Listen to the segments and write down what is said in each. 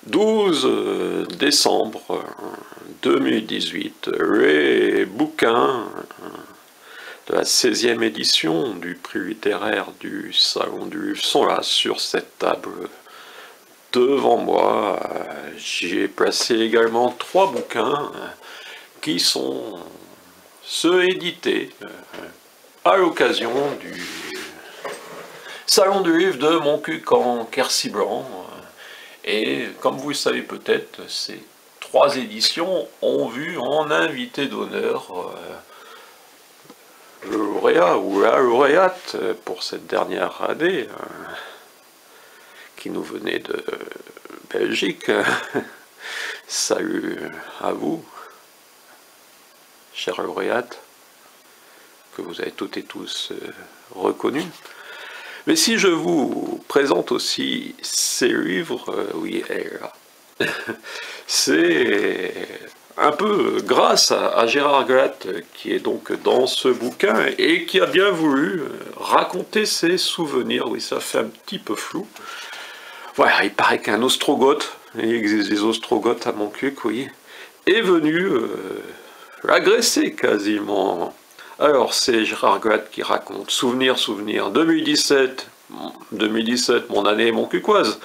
12 décembre 2018, les bouquins de la 16e édition du prix littéraire du Salon du Livre sont là sur cette table devant moi. J'y ai placé également 3 bouquins qui sont ceux édités à l'occasion du Salon du Livre de Montcuq en Quercy-Blanc. Et comme vous le savez peut-être, ces 3 éditions ont vu en invité d'honneur le lauréat ou la lauréate pour cette dernière année, qui nous venait de Belgique. Salut à vous, chère lauréate, que vous avez toutes et tous reconnus. Mais si je vous présente aussi ces livres, oui, elle est là. C'est un peu grâce à Gérard Glatt, qui est donc dans ce bouquin et qui a bien voulu raconter ses souvenirs. Oui, ça fait un petit peu flou. Voilà, il paraît qu'un ostrogoth, il existe des ostrogoths à Montcuq, oui, est venu l'agresser quasiment. Alors, c'est Gérard Glatt qui raconte Souvenir, 2017, mon année montcuquoise,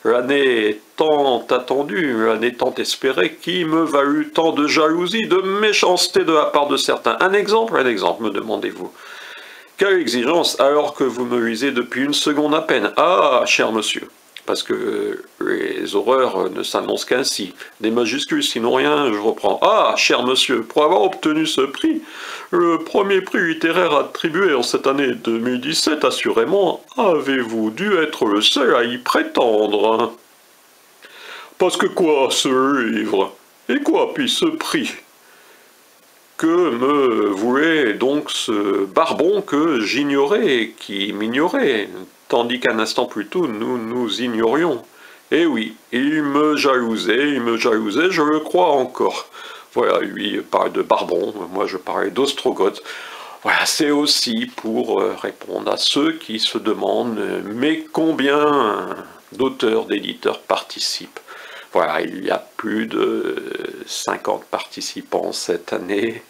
l'année tant attendue, l'année tant espérée, qui me valut tant de jalousie, de méchanceté de la part de certains. Un exemple, me demandez-vous. Quelle exigence, alors que vous me lisez depuis une seconde à peine. Ah, cher monsieur, parce que les horreurs ne s'annoncent qu'ainsi. Des majuscules, sinon rien, je reprends. Ah, cher monsieur, pour avoir obtenu ce prix, le premier prix littéraire attribué en cette année 2017, assurément, avez-vous dû être le seul à y prétendre. Parce que quoi, ce livre? Et quoi, puis ce prix? Que me voulait donc ce barbon que j'ignorais et qui m'ignorait, tandis qu'un instant plus tôt nous nous ignorions. Et oui, il me jalousait, je le crois encore. Voilà, lui parle de barbon, moi je parlais d'ostrogoth. Voilà, c'est aussi pour répondre à ceux qui se demandent mais combien d'auteurs, d'éditeurs participent. Voilà, il y a plus de 50 participants cette année,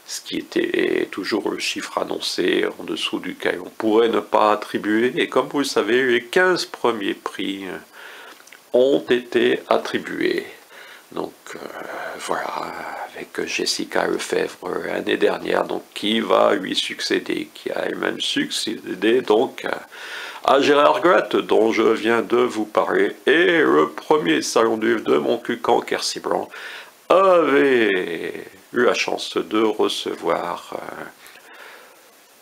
ce qui était toujours le chiffre annoncé en dessous duquel on pourrait ne pas attribuer. Et comme vous le savez, les 15 premiers prix ont été attribués. Donc voilà, avec Jessica Lefebvre l'année dernière, donc qui va lui succéder, qui a elle-même succédé donc à Gérard Glatt, dont je viens de vous parler. Et le premier salon du livre de Montcuq en Quercy-Blanc avait eu la chance de recevoir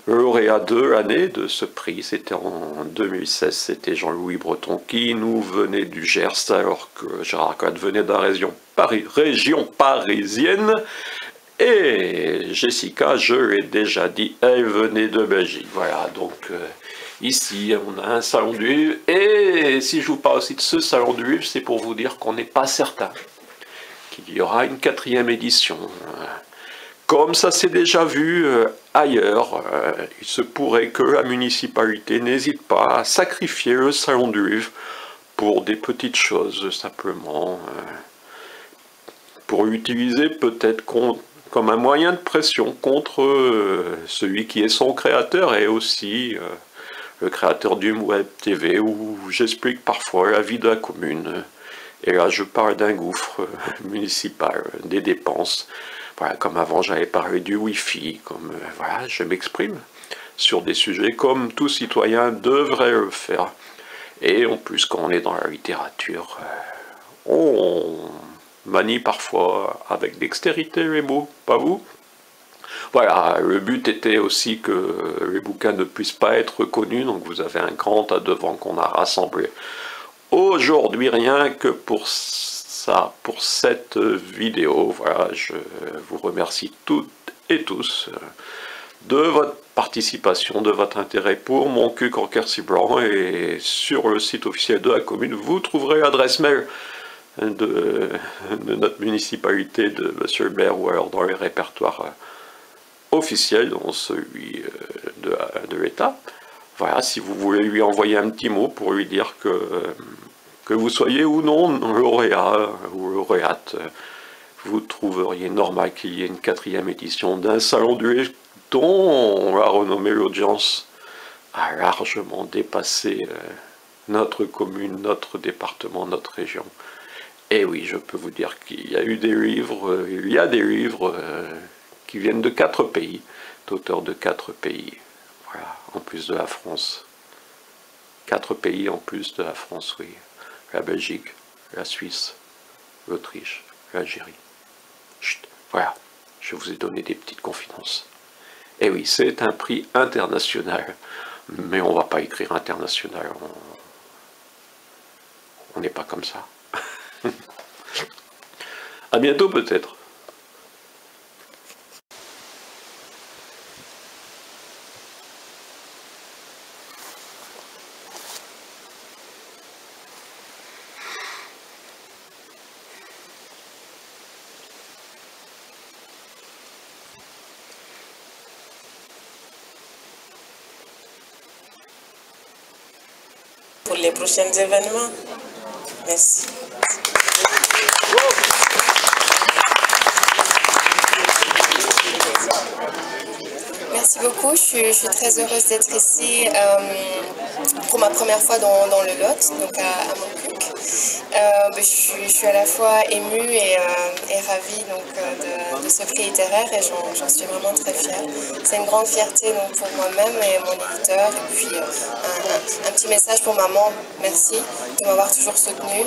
le lauréat de l'année de ce prix. C'était en 2016, c'était Jean-Louis Breton qui nous venait du Gers, alors que Gérard Glatt venait de la région parisienne. Et Jessica, je l'ai déjà dit, elle venait de Belgique. Voilà, donc ici on a un salon du livre. Et si je vous parle aussi de ce salon du livre, c'est pour vous dire qu'on n'est pas certain qu'il y aura une 4e édition. Comme ça s'est déjà vu ailleurs, il se pourrait que la municipalité n'hésite pas à sacrifier le salon du livre pour des petites choses, simplement, pour l'utiliser peut-être comme un moyen de pression contre celui qui est son créateur et aussi le créateur du Web TV, où j'explique parfois la vie de la commune. Et là, je parle d'un gouffre municipal, des dépenses. Voilà, comme avant, j'avais parlé du Wi-Fi, comme voilà, je m'exprime sur des sujets comme tout citoyen devrait le faire. Et en plus, quand on est dans la littérature, on manie parfois avec dextérité les mots, pas vous? Voilà, le but était aussi que les bouquins ne puissent pas être connus, donc vous avez un grand tas devant qu'on a rassemblé aujourd'hui rien que pour ça, pour cette vidéo. Voilà, je vous remercie toutes et tous de votre participation, de votre intérêt pour Montcuq en Quercy-Blanc, et sur le site officiel de la commune, vous trouverez l'adresse mail de notre municipalité, de monsieur le maire, ou alors dans les répertoires officiels, dont celui de l'État. Voilà, si vous voulez lui envoyer un petit mot pour lui dire que Que vous soyez ou non lauréat ou lauréate, vous trouveriez normal qu'il y ait une 4e édition d'un salon du livre dont la renommée, l'audience a largement dépassé notre commune, notre département, notre région. Et oui, je peux vous dire qu'il y a eu des livres, il y a des livres qui viennent de 4 pays, d'auteurs de 4 pays, voilà, en plus de la France. 4 pays en plus de la France, oui. La Belgique, la Suisse, l'Autriche, l'Algérie. Chut, voilà, je vous ai donné des petites confidences. Et oui, c'est un prix international, mais on ne va pas écrire international, on n'est pas comme ça. À bientôt peut-être. Pour les prochains événements. Merci. Merci beaucoup, je suis très heureuse d'être ici pour ma première fois dans le Lot, donc à Montcuq. Je suis à la fois émue et ravie donc, de ce prix littéraire et j'en suis vraiment très fière. C'est une grande fierté donc, pour moi-même et mon éditeur et puis un petit message pour maman, merci de m'avoir toujours soutenue.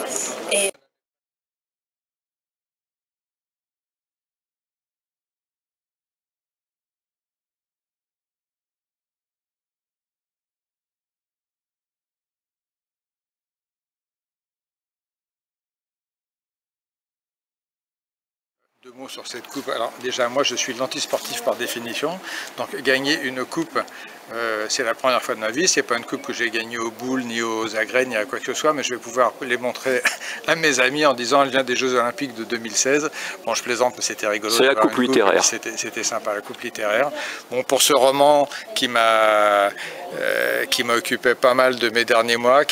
Deux mots sur cette coupe. Alors déjà, moi je suis l'antisportif par définition, donc gagner une coupe, c'est la première fois de ma vie. C'est pas une coupe que j'ai gagnée aux boules, ni aux agrès, ni à quoi que ce soit, mais je vais pouvoir les montrer à mes amis en disant elle vient des Jeux Olympiques de 2016. Bon, je plaisante, mais c'était rigolo. C'est la coupe littéraire. C'était sympa, la coupe littéraire. Bon, pour ce roman qui m'a occupé pas mal de mes derniers mois.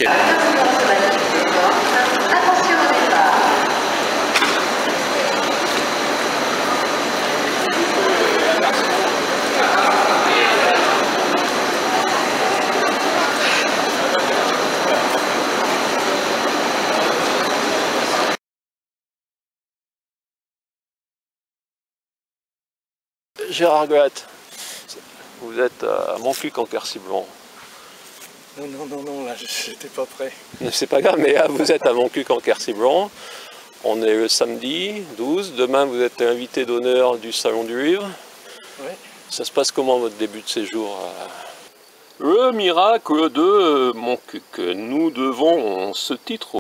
Gérard Goat, vous êtes à Montcuq en Quercy-Blanc. Non, là j'étais pas prêt. C'est pas grave, mais là, vous êtes à Montcuq en Quercy-Blanc. On est le samedi 12. Demain, vous êtes invité d'honneur du Salon du Livre. Oui. Ça se passe comment votre début de séjour? Le miracle de Montcuq. Nous devons ce titre